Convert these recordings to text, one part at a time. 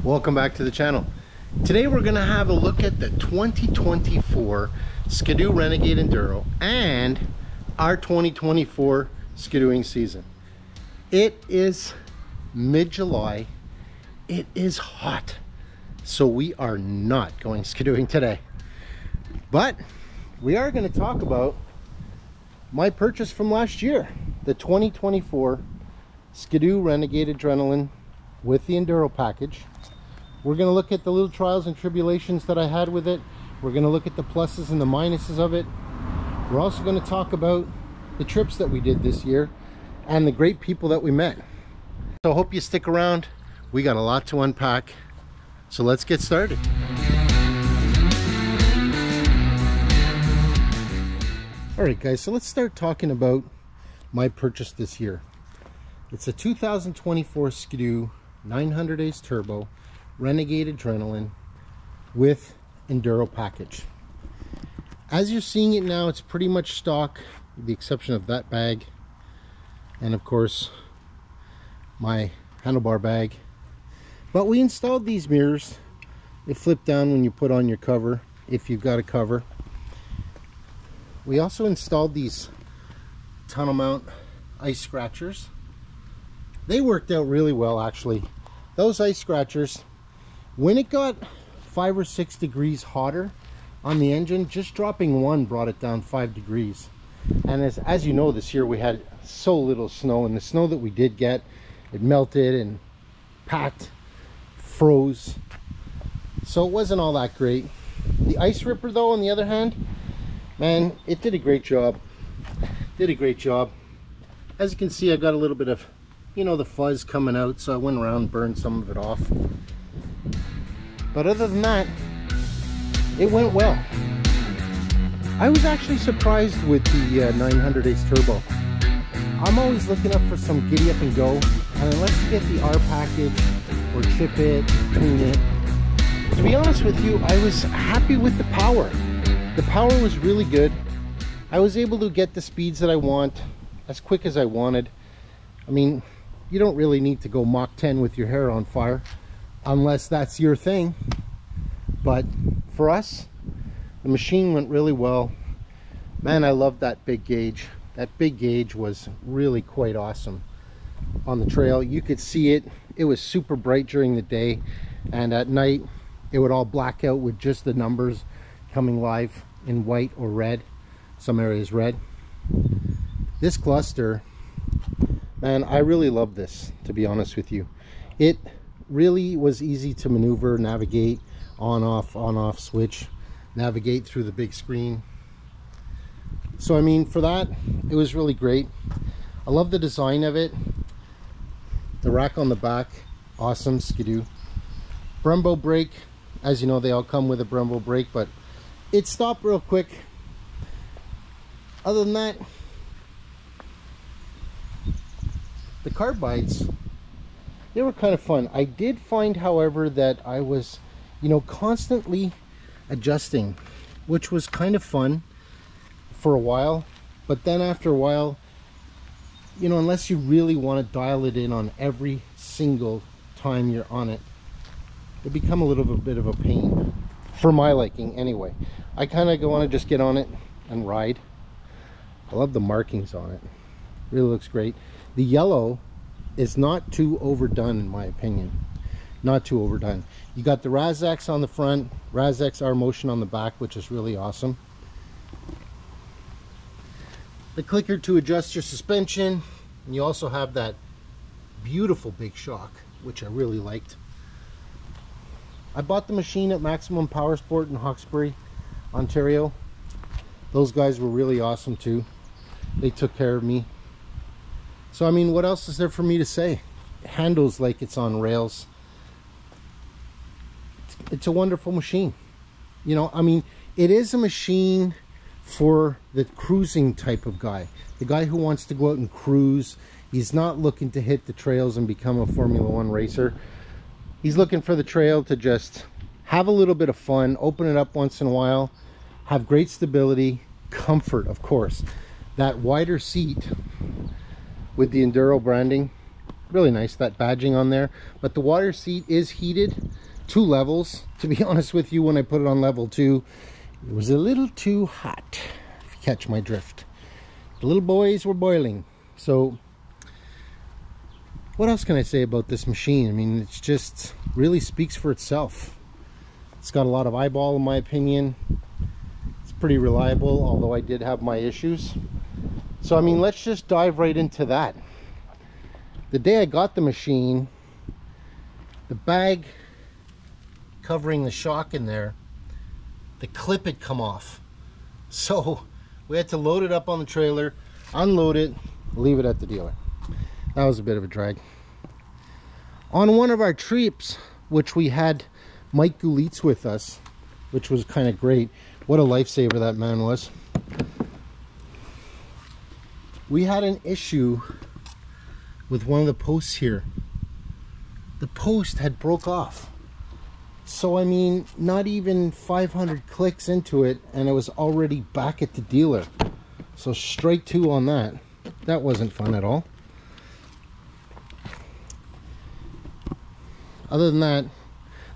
Welcome back to the channel. Today we're going to have a look at the 2024 Skidoo Renegade Enduro and our 2024 skidooing season. It is mid-July. It is hot, so we are not going skidooing today, but we are going to talk about my purchase from last year, the 2024 Skidoo Renegade Adrenaline with the Enduro package. We're going to look at the little trials and tribulations that I had with it. We're going to look at the pluses and the minuses of it. We're also going to talk about the trips that we did this year and the great people that we met. So I hope you stick around. We got a lot to unpack, so let's get started. Alright guys, so let's start talking about my purchase this year. It's a 2024 Skidoo 900 Ace Turbo Renegade Adrenaline with Enduro package. As you're seeing it now, it's pretty much stock with the exception of that bag and of course my handlebar bag. But we installed these mirrors. They flip down when you put on your cover, if you've got a cover. We also installed these tunnel mount ice scratchers. They worked out really well actually. Those ice scratchers, when it got 5 or 6 degrees hotter on the engine, just dropping one brought it down 5 degrees. And as you know, this year we had so little snow, and the snow that we did get, it melted and packed, froze, so it wasn't all that great. The ice ripper though, on the other hand, man, it did a great job. As you can see, I got a little bit of, you know, the fuzz coming out, so I went around and burned some of it off. But other than that, it went well. I was actually surprised with the 900 Ace Turbo. I'm always looking up for some giddy up and go, and unless you get the R package or chip it, tune it, to be honest with you, I was happy with the power. The power was really good. I was able to get the speeds that I want as quick as I wanted. I mean, you don't really need to go Mach 10 with your hair on fire unless that's your thing. But for us, the machine went really well. Man, I love that big gauge. That big gauge was really quite awesome on the trail. You could see it. It was super bright during the day, and at night it would all black out with just the numbers coming live in white or red, some areas red. This cluster, man, I really love this, to be honest with you. It really was easy to maneuver, navigate, on off switch, navigate through the big screen. So I mean, for that, it was really great. I love the design of it. The rack on the back, awesome, Skidoo. Brembo brake, as you know, they all come with a Brembo brake, but it stopped real quick. Other than that, the carbides, they were kind of fun. I did find, however, that I was, you know, constantly adjusting, which was kind of fun for a while, but then after a while, you know, unless you really want to dial it in on every single time you're on it, it become a little bit of a pain for my liking anyway. I kind of want to just get on it and ride. I love the markings on it, really looks great. The yellow is not too overdone in my opinion, not too overdone. You got the Razx on the front, Razx R Motion on the back, which is really awesome. The clicker to adjust your suspension, and you also have that beautiful big shock, which I really liked. I bought the machine at Maximum Power Sport in Hawkesbury, Ontario. Those guys were really awesome too. They took care of me. So I mean, what else is there for me to say? It handles like it's on rails. It's a wonderful machine. You know, I mean, it is a machine for the cruising type of guy. The guy who wants to go out and cruise. He's not looking to hit the trails and become a Formula One racer. He's looking for the trail to just have a little bit of fun, open it up once in a while, have great stability, comfort, of course. That wider seat with the Enduro branding, really nice, that badging on there. But the water seat is heated 2 levels. To be honest with you, when I put it on level 2, it was a little too hot, if you catch my drift. The little boys were boiling. So what else can I say about this machine? I mean, it's just really speaks for itself. It's got a lot of eyeball, in my opinion. It's pretty reliable, although I did have my issues. So I mean, let's just dive right into that. The day I got the machine, the bag covering the shock in there, the clip had come off. So we had to load it up on the trailer, unload it, leave it at the dealer. That was a bit of a drag. On one of our trips, which we had Mike Gulitz with us, which was kind of great. What a lifesaver that man was. We had an issue with one of the posts here. The post had broke off. So I mean, not even 500 clicks into it and it was already back at the dealer. So strike 2 on that. That wasn't fun at all. Other than that,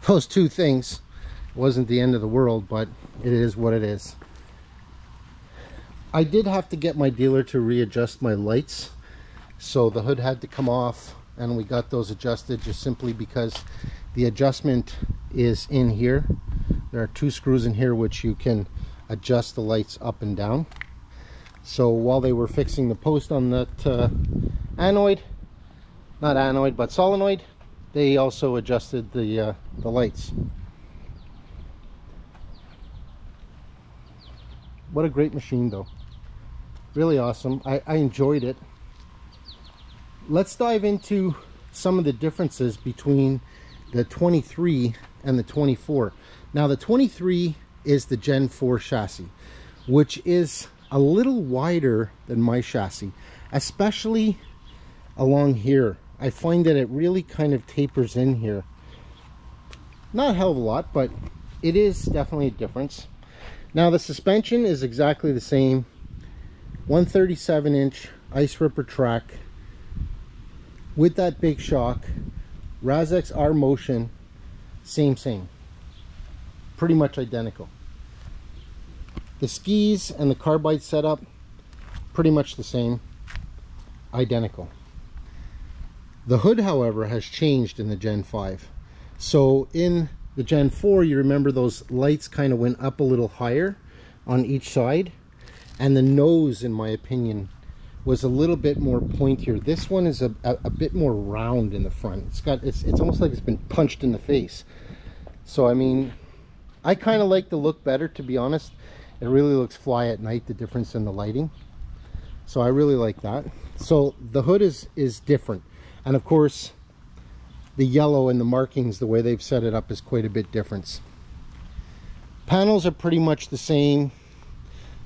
those 2 things wasn't the end of the world, but it is what it is. I did have to get my dealer to readjust my lights, so the hood had to come off and we got those adjusted, just simply because the adjustment is in here. There are 2 screws in here which you can adjust the lights up and down. So while they were fixing the post on that solenoid, they also adjusted the lights. What a great machine though. Really awesome. I enjoyed it. Let's dive into some of the differences between the 23 and the 24. Now the 23 is the Gen 4 chassis, which is a little wider than my chassis, especially along here. I find that it really kind of tapers in here. Not a hell of a lot, but it is definitely a difference. Now the suspension is exactly the same. 137-inch ice ripper track with that big shock. Razek's R Motion, same. Pretty much identical. The skis and the carbide setup, pretty much the same, identical. The hood, however, has changed in the Gen 5. So in the Gen 4, you remember those lights kind of went up a little higher on each side, and the nose, in my opinion, was a little bit more pointier. This one is a bit more round in the front. It's almost like it's been punched in the face. So I mean, I kind of like the look better, to be honest. It really looks fly at night, the difference in the lighting. So I really like that. So the hood is different, and of course the yellow and the markings, the way they've set it up, is quite a bit different. Panels are pretty much the same.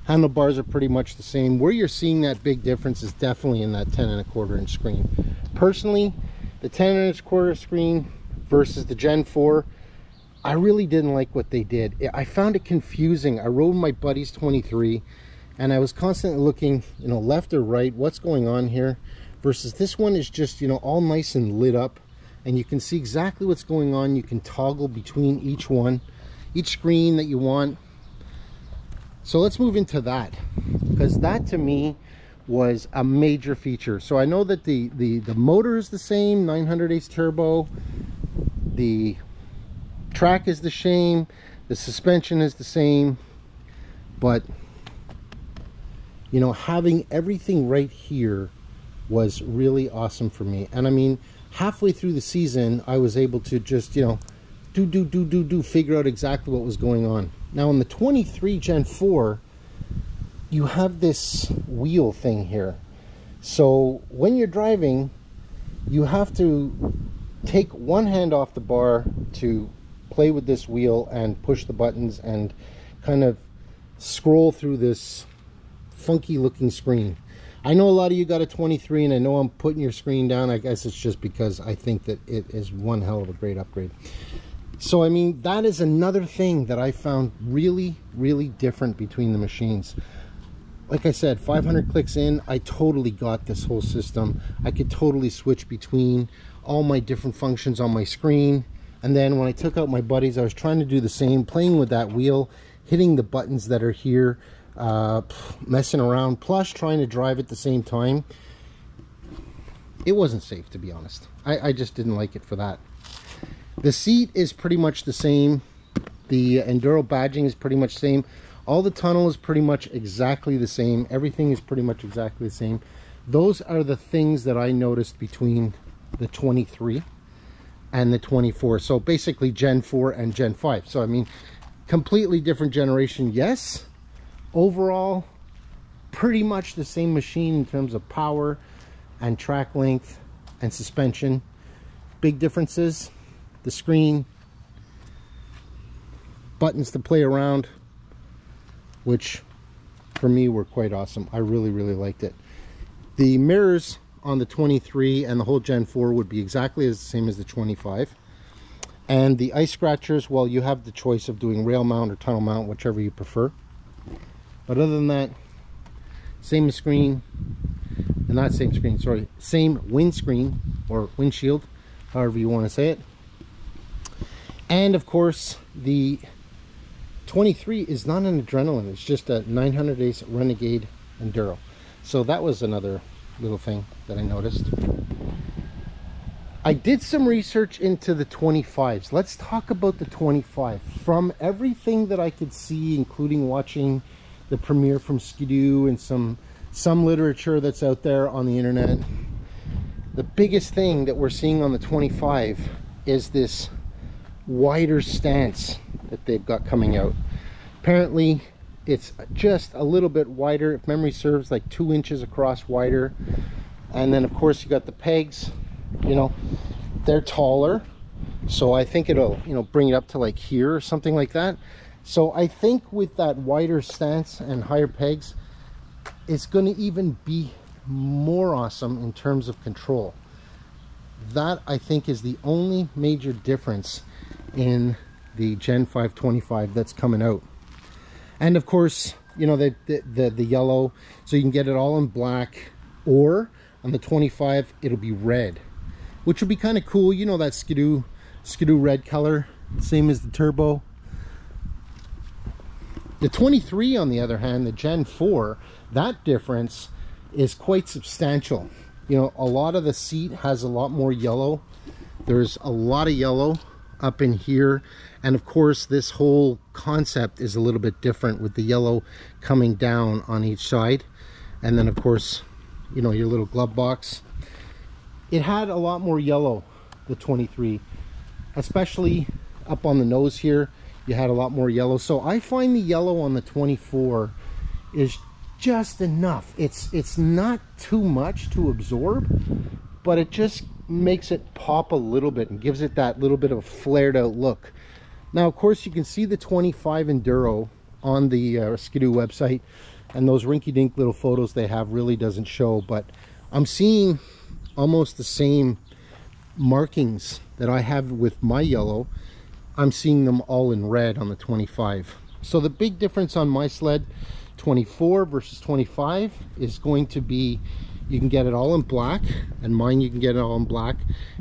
Handlebars are pretty much the same. Where you're seeing that big difference is definitely in that 10.25 inch screen. Personally, the 10.25 screen versus the Gen 4, I really didn't like what they did. I found it confusing. I rode my buddy's 23 and I was constantly looking, you know, left or right, what's going on here, versus this one is just, you know, all nice and lit up and you can see exactly what's going on. You can toggle between each one, each screen that you want. So let's move into that, because that to me was a major feature. So I know that the motor is the same, 900 ace turbo, the track is the same, the suspension is the same, but you know, having everything right here was really awesome for me. And I mean, halfway through the season I was able to just, you know, figure out exactly what was going on. Now in the 23 Gen 4, you have this wheel thing here. So when you're driving, you have to take one hand off the bar to play with this wheel and push the buttons and kind of scroll through this funky looking screen. I know a lot of you got a 23 and I know I'm putting your screen down. I guess it's just because I think that it is one hell of a great upgrade. So I mean, that is another thing that I found really different between the machines. like I said, 500 clicks in, I totally got this whole system. I could totally switch between all my different functions on my screen. And then when I took out my buddies, I was trying to do the same, playing with that wheel, hitting the buttons that are here, messing around, plus trying to drive at the same time. It wasn't safe, to be honest. I just didn't like it for that. The seat is pretty much the same. The Enduro badging is pretty much the same. All the tunnel is pretty much exactly the same. Everything is pretty much exactly the same. Those are the things that I noticed between the 23 and the 24. So basically Gen 4 and Gen 5. So I mean, completely different generation, yes. Overall, pretty much the same machine in terms of power and track length and suspension. Big differences: the screen, buttons to play around, which for me were quite awesome. I really liked it. The mirrors on the 23 and the whole Gen 4 would be exactly the same as the 25. And the ice scratchers, well, you have the choice of doing rail mount or tunnel mount, whichever you prefer. But other than that, same screen, not same screen, sorry, same windscreen or windshield, however you want to say it. And of course, the 23 is not an adrenaline, it's just a 900 Ace Renegade Enduro. So that was another little thing that I noticed. I did some research into the 25s. Let's talk about the 25. From everything that I could see, including watching the premiere from Skidoo and some literature that's out there on the internet, the biggest thing that we're seeing on the 25 is this wider stance that they've got coming out. Apparently it's just a little bit wider, if memory serves, like 2 inches across wider. And then of course you got the pegs, you know, they're taller, so I think it'll, you know, bring it up to like here or something like that. So I think with that wider stance and higher pegs, it's going to even be more awesome in terms of control. That I think is the only major difference in the Gen 5 25 that's coming out. And of course, you know, the yellow, so you can get it all in black, or on the 25 it'll be red, which would be kind of cool. You know, that Skidoo red color, same as the turbo. The 23, on the other hand, the Gen 4, that difference is quite substantial. You know, a lot of the seat has a lot more yellow. There's a lot of yellow up in here, and of course this whole concept is a little bit different with the yellow coming down on each side. And then of course, you know, your little glove box, it had a lot more yellow, the 23, especially up on the nose here. You had a lot more yellow. So I find the yellow on the 24 is just enough. It's not too much to absorb, but it just makes it pop a little bit and gives it that little bit of a flared out look. Now of course you can see the 25 Enduro on the Skidoo website, and those rinky-dink little photos they have really doesn't show, but I'm seeing almost the same markings that I have with my yellow. I'm seeing them all in red on the 25. So the big difference on my sled, 24 versus 25, is going to be, you can get it all in black, and mine you can get it all in black,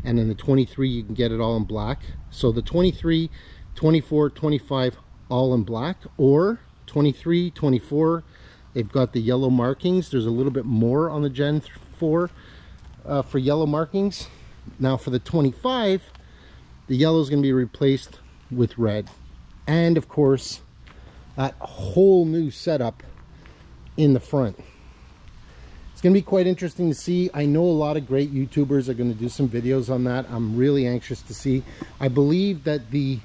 and in the 23 you can get it all in black. So the 23, 24, 25 all in black, or 23, 24, they've got the yellow markings. There's a little bit more on the Gen 4 for yellow markings. Now for the 25, the yellow is going to be replaced with red, and of course that whole new setup in the front. It's going to be quite interesting to see. I know a lot of great YouTubers are going to do some videos on that. I'm really anxious to see. I believe that the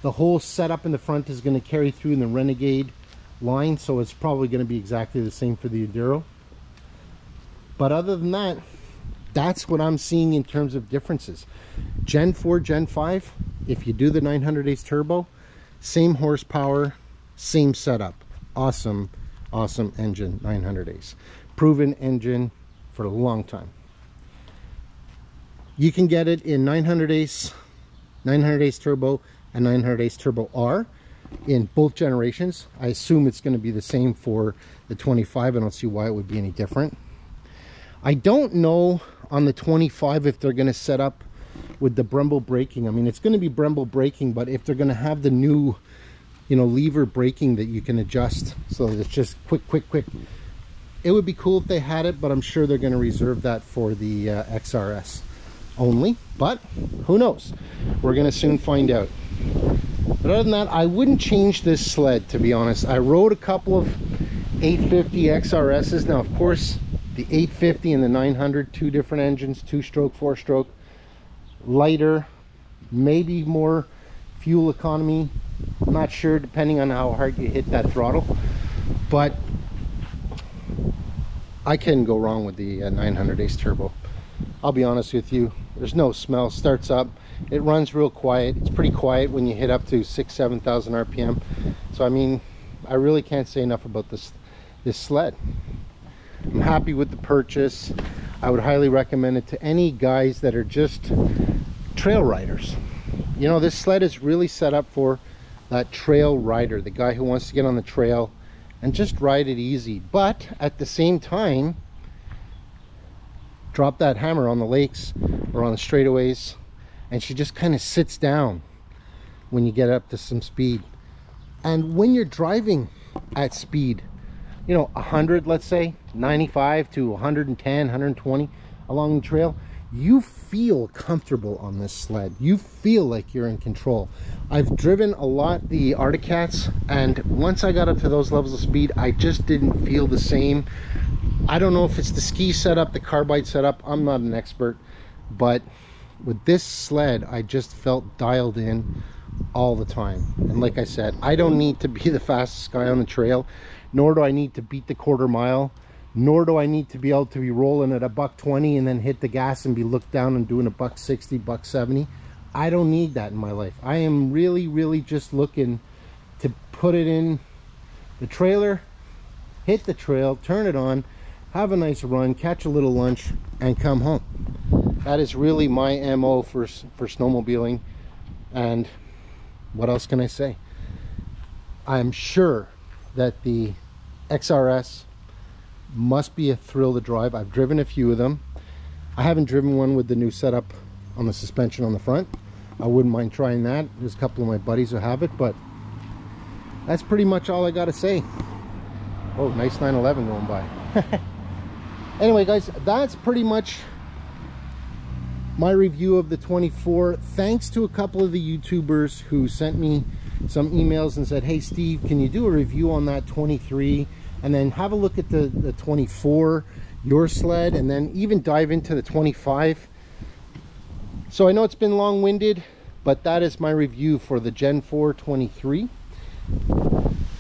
whole setup in the front is going to carry through in the Renegade line, so it's probably going to be exactly the same for the Enduro. But other than that, that's what I'm seeing in terms of differences. Gen 4, Gen 5, if you do the 900 Ace Turbo, same horsepower, same setup. Awesome engine, 900 Ace. Proven engine for a long time. You can get it in 900 Ace, 900 Ace Turbo, and 900 Ace Turbo R. in both generations. I assume it's going to be the same for the 25. I don't see why it would be any different. I don't know on the 25 if they're going to set up with the Brembo braking. I mean, it's going to be Brembo braking, but if they're going to have the new, you know, lever braking that you can adjust so that it's just quick. It would be cool if they had it, but I'm sure they're going to reserve that for the XRS only. But who knows? We're going to soon find out. But other than that, I wouldn't change this sled, to be honest. I rode a couple of 850 XRSs. Now, of course, the 850 and the 900, two different engines, 2-stroke, 4-stroke, lighter, maybe more fuel economy. I'm not sure, depending on how hard you hit that throttle. But I couldn't go wrong with the 900 Ace Turbo. I'll be honest with you, there's no smell. Starts up, it runs real quiet. It's pretty quiet when you hit up to 6,000 to 7,000 RPM. So I mean, I really can't say enough about this sled. I'm happy with the purchase. I would highly recommend it to any guys that are just trail riders. You know, this sled is really set up for that trail rider, the guy who wants to get on the trail and just ride it easy, but at the same time drop that hammer on the lakes or on the straightaways, and she just kind of sits down when you get up to some speed. And when you're driving at speed, you know, 100, let's say 95 to 110, 120 along the trail, you feel comfortable on this sled. You feel like you're in control. I've driven a lot the Arctic Cats, and once I got up to those levels of speed, I just didn't feel the same. I don't know if it's the ski setup, the carbide setup. I'm not an expert, but with this sled, I just felt dialed in all the time. And like I said, I don't need to be the fastest guy on the trail, nor do I need to beat the quarter mile, nor do I need to be able to be rolling at $120 and then hit the gas and be looked down and doing $160, $170. I don't need that in my life. I am really just looking to put it in the trailer, hit the trail, turn it on, have a nice run, catch a little lunch, and come home. That is really my MO for snowmobiling. And what else can I say? I'm sure that the XRS must be a thrill to drive. I've driven a few of them. I haven't driven one with the new setup on the suspension on the front. I wouldn't mind trying that. There's a couple of my buddies who have it, but that's pretty much all I got to say. Oh, nice 911 going by. Anyway, guys, that's pretty much my review of the 24. Thanks to a couple of the YouTubers who sent me some emails and said, hey Steve, can you do a review on that 23 and then have a look at the 24, your sled, and then even dive into the 25. So I know it's been long-winded, but that is my review for the Gen 4 23,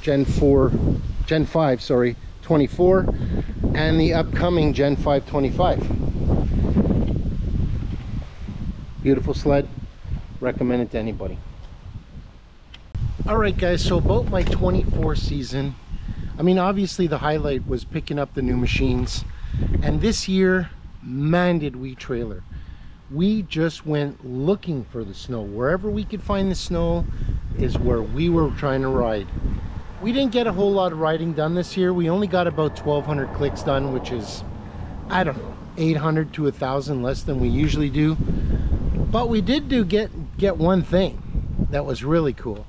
Gen 5 sorry 24, and the upcoming Gen 5 25. Beautiful sled, recommend it to anybody. All right guys, so about my 24 season, I mean, obviously the highlight was picking up the new machines, and this year, man, did we trailer. We just went looking for the snow. Wherever we could find the snow is where we were trying to ride. We didn't get a whole lot of riding done this year. We only got about 1,200 clicks done, which is, I don't know, 800 to 1,000 less than we usually do. But we did get one thing that was really cool.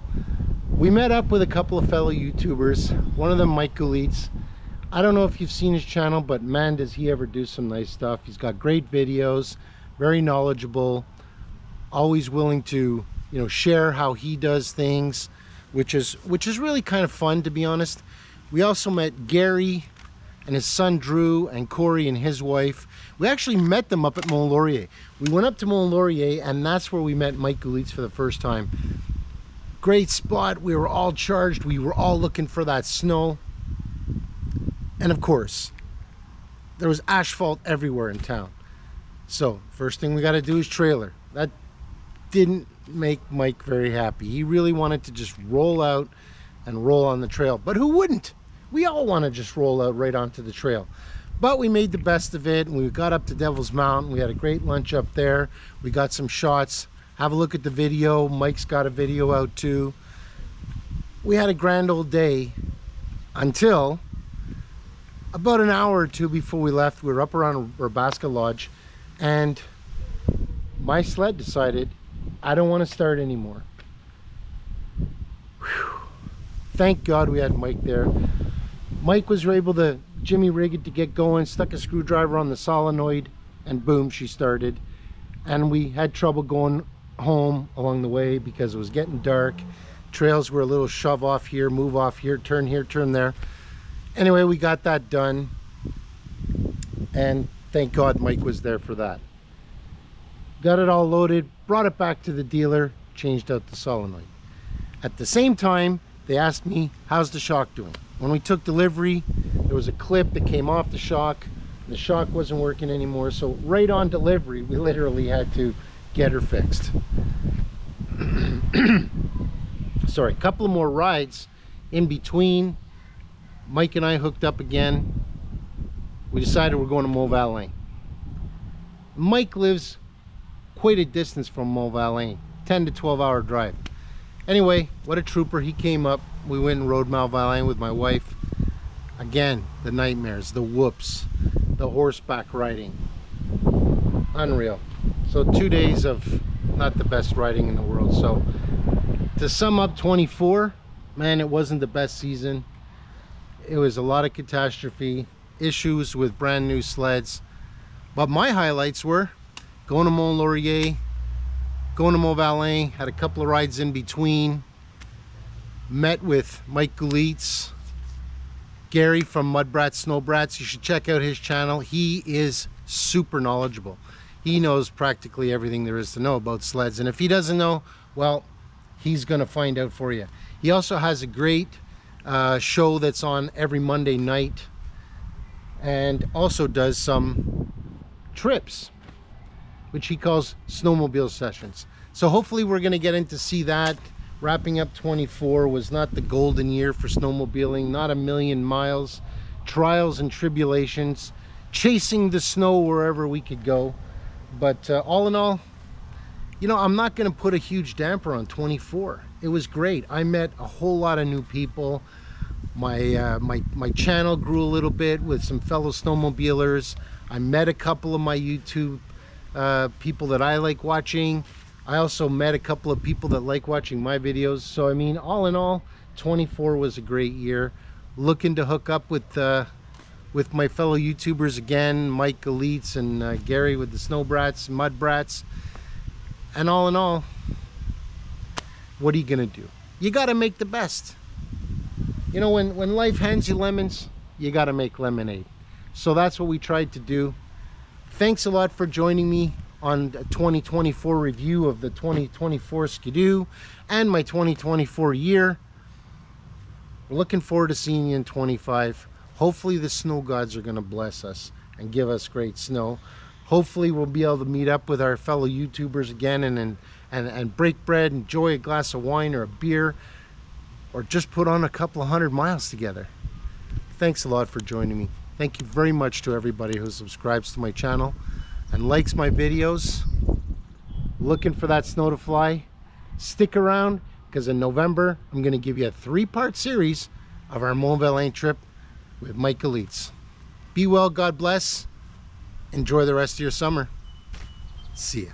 We met up with a couple of fellow YouTubers, one of them Mike Gulitz. I don't know if you've seen his channel, but man, does he ever do some nice stuff. He's got great videos, very knowledgeable, always willing to, you know, share how he does things, which is really kind of fun, to be honest. We also met Gary and his son Drew, and Corey and his wife. We actually met them up at Mont Laurier. We went up to Mont Laurier, and that's where we met Mike Gulitz for the first time. Great spot. We were all charged. We were all looking for that snow. And of course, there was asphalt everywhere in town. So first thing we got to do is trailer. That didn't make Mike very happy. He really wanted to just roll out and roll on the trail. But who wouldn't? We all want to just roll out right onto the trail. But we made the best of it, and we got up to Devil's Mountain. We had a great lunch up there. We got some shots. Have a look at the video. Mike's got a video out too. we had a grand old day until about an hour or two before we left. We were up around Rabaska Lodge, and my sled decided I don't want to start anymore. Whew. Thank God we had Mike there. Mike was able to jimmy rig it to get going, stuck a screwdriver on the solenoid, and boom, she started. And we had trouble going home along the way because it was getting dark. Trails were a little shove off here, move off here, turn there. Anyway, we got that done, and thank God Mike was there for that. Got it all loaded, brought it back to the dealer, changed out the solenoid. At the same time, they asked me, how's the shock doing? When we took delivery, there was a clip that came off the shock. The shock wasn't working anymore, so right on delivery, we literally had to get her fixed. Sorry, a couple of more rides in between. Mike and I hooked up again. We decided we're going to Mont Valin. Mike lives quite a distance from Mont Valin, 10 to 12 hour drive. Anyway, what a trooper. He came up. We went and rode Mont Valin with my wife. Again, the nightmares, the whoops, the horseback riding. Unreal. So 2 days of not the best riding in the world. So to sum up 24, man, it wasn't the best season. It was a lot of catastrophe, issues with brand new sleds. But my highlights were going to Mont Laurier, going to Mont Valin, had a couple of rides in between, met with Mike Gulitz, Gary from Mud Brats, Snow Brats. You should check out his channel. He is super knowledgeable. He knows practically everything there is to know about sleds. And if he doesn't know, well, he's gonna find out for you. He also has a great show that's on every Monday night, and also does some trips, which he calls snowmobile sessions. So hopefully we're gonna get in to see that. Wrapping up 24 was not the golden year for snowmobiling, not a million miles, trials and tribulations, chasing the snow wherever we could go. But all in all, you know, I'm not gonna put a huge damper on 24. It was great. I met a whole lot of new people. My channel grew a little bit with some fellow snowmobilers. I met a couple of my YouTube people that I like watching. I also met a couple of people that like watching my videos. So I mean, all in all, 24 was a great year. Looking to hook up with my fellow YouTubers again, Mike Gulitz and Gary with the Snow Brats, Mud Brats. And all in all, what are you gonna do? You gotta make the best. You know, when life hands you lemons, you gotta make lemonade. So that's what we tried to do. Thanks a lot for joining me on the 2024 review of the 2024 Skidoo and my 2024 year. We're looking forward to seeing you in 25. Hopefully the snow gods are gonna bless us and give us great snow. Hopefully we'll be able to meet up with our fellow YouTubers again and break bread, enjoy a glass of wine or a beer, or just put on a couple of 100 miles together. Thanks a lot for joining me. Thank you very much to everybody who subscribes to my channel and likes my videos. Looking for that snow to fly? Stick around, because in November I'm going to give you a 3-part series of our Mont Valin trip with Mike Gulitz. Be well, God bless. Enjoy the rest of your summer. See ya.